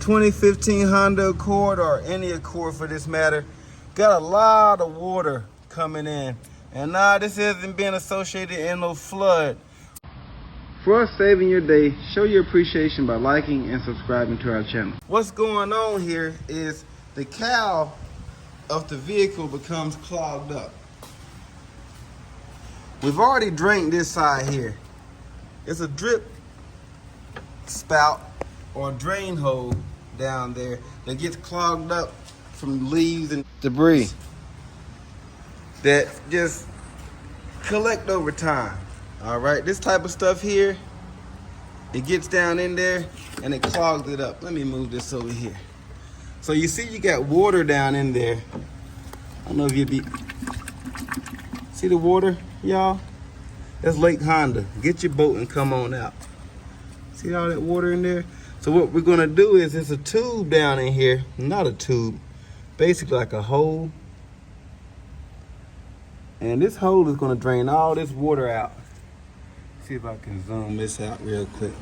2015 Honda Accord, or any Accord for this matter, got a lot of water coming in. And nah, this isn't being associated in no flood. For us saving your day, show your appreciation by liking and subscribing to our channel. What's going on here is the cowl of the vehicle becomes clogged up. We've already drained this side here. It's a drip spout or drain hole down there that gets clogged up from leaves and debris that just collect over time. All right, this type of stuff here, it gets down in there and it clogs it up. Let me move this over here. So you see you got water down in there. I don't know if you'd see the water, y'all? That's Lake Honda. Get your boat and come on out. See all that water in there? So what we're gonna do is, there's a tube down in here, not a tube, basically like a hole. And this hole is gonna drain all this water out. See if I can zoom this out real quick.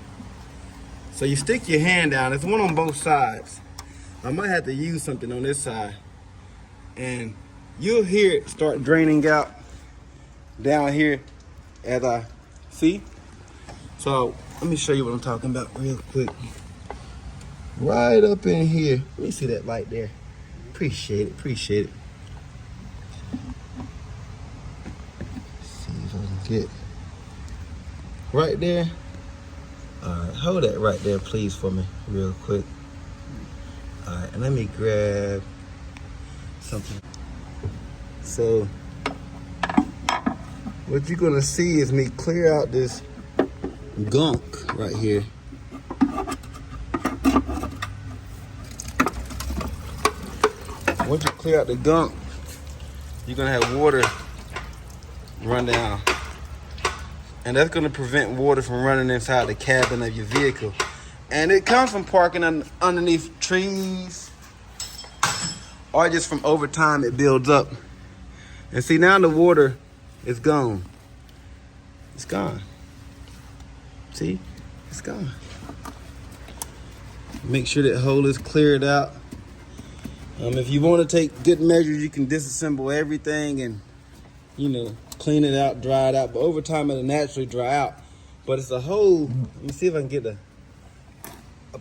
So you stick your hand down, there's one on both sides. I might have to use something on this side. And you'll hear it start draining out down here as I see. So let me show you what I'm talking about real quick. Right up in here. Let me see that light there. Appreciate it, appreciate it. Let's see if I can get right there. All right, hold that right there, please, for me, real quick. All right, and let me grab something. So what you're gonna see is me clear out this gunk right here. Once you clear out the gunk, you're gonna have water run down. And that's gonna prevent water from running inside the cabin of your vehicle. And it comes from parking underneath trees, or just from over time it builds up. And see, now the water is gone. It's gone. See, it's gone. Make sure that hole is cleared out. If you want to take good measures, you can disassemble everything and, clean it out, dry it out. But over time, it'll naturally dry out. But it's a hole. Let me see if I can get a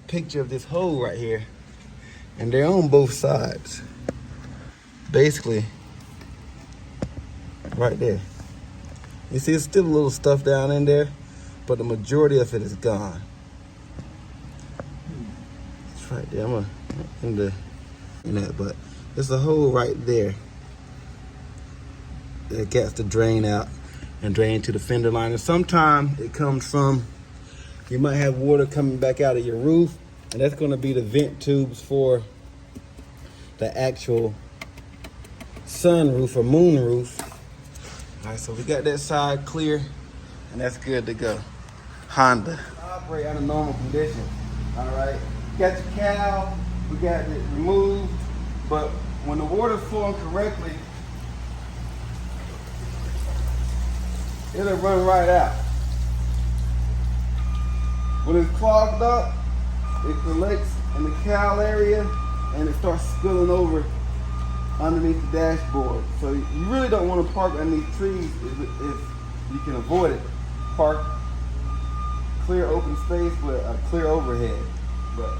picture of this hole right here. And they're on both sides. Basically, right there. You see, it's still a little stuff down in there, but the majority of it is gone. It's right there. I'm in that, but there's a hole right there that gets to drain out and drain to the fender line. And sometimes it comes from, you might have water coming back out of your roof, and that's going to be the vent tubes for the actual sunroof or moon roof. All right, so we got that side clear, and that's good to go. Honda. Operate under normal conditions. All right, got your cowl, we got it removed, but when the water's flowing correctly, it'll run right out. When it's clogged up, it collects in the cowl area and it starts spilling over underneath the dashboard. So you really don't want to park underneath trees if you can avoid it. Park clear open space with a clear overhead. But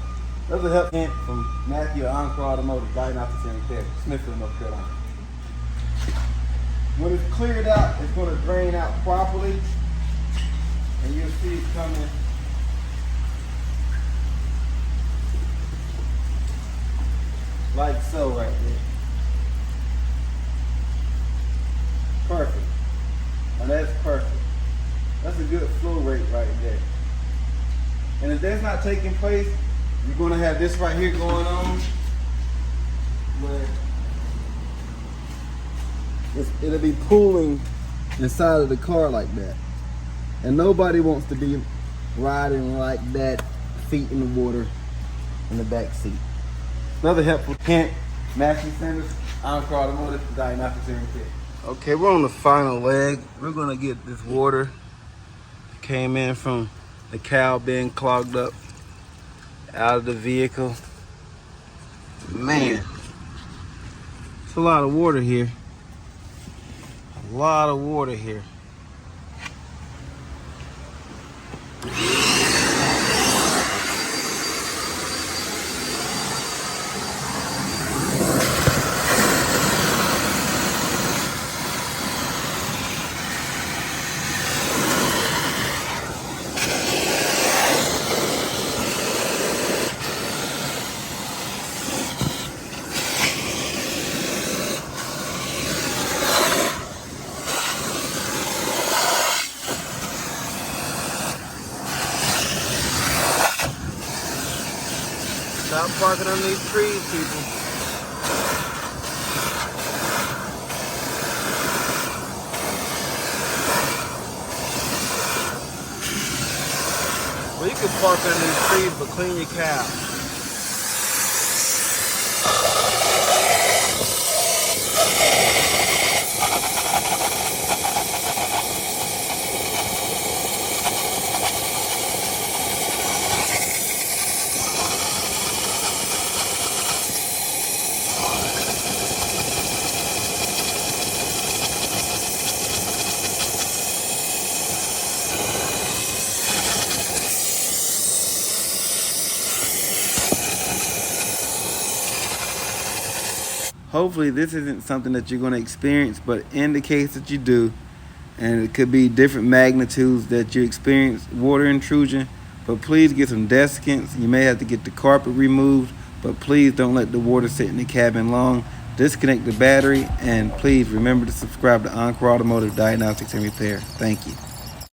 that's a help hint from Matthew at Encore Automotive, diagnostics and repair, Smithfield, North Carolina. When it's cleared out, it's going to drain out properly, and you'll see it coming like so right there. Perfect. Now that's perfect. That's a good flow rate right there. And if that's not taking place, you're going to have this right here going on, where it'll be pooling inside of the car like that. And nobody wants to be riding like that, feet in the water in the back seat. Another helpful hint, Matthew Sanders, Encore Automotive, diagnostics and repair. Okay, we're on the final leg. We're gonna get this water came in from the cowl being clogged up out of the vehicle. Man, it's a lot of water here. A lot of water here. Stop parking on these trees, people. Well, you can park on these trees, but clean your cow. Hopefully this isn't something that you're going to experience, but in the case that you do, and it could be different magnitudes that you experience water intrusion, but please get some desiccants. You may have to get the carpet removed, but please don't let the water sit in the cabin long. Disconnect the battery, and please remember to subscribe to Encore Automotive Diagnostics and Repair. Thank you.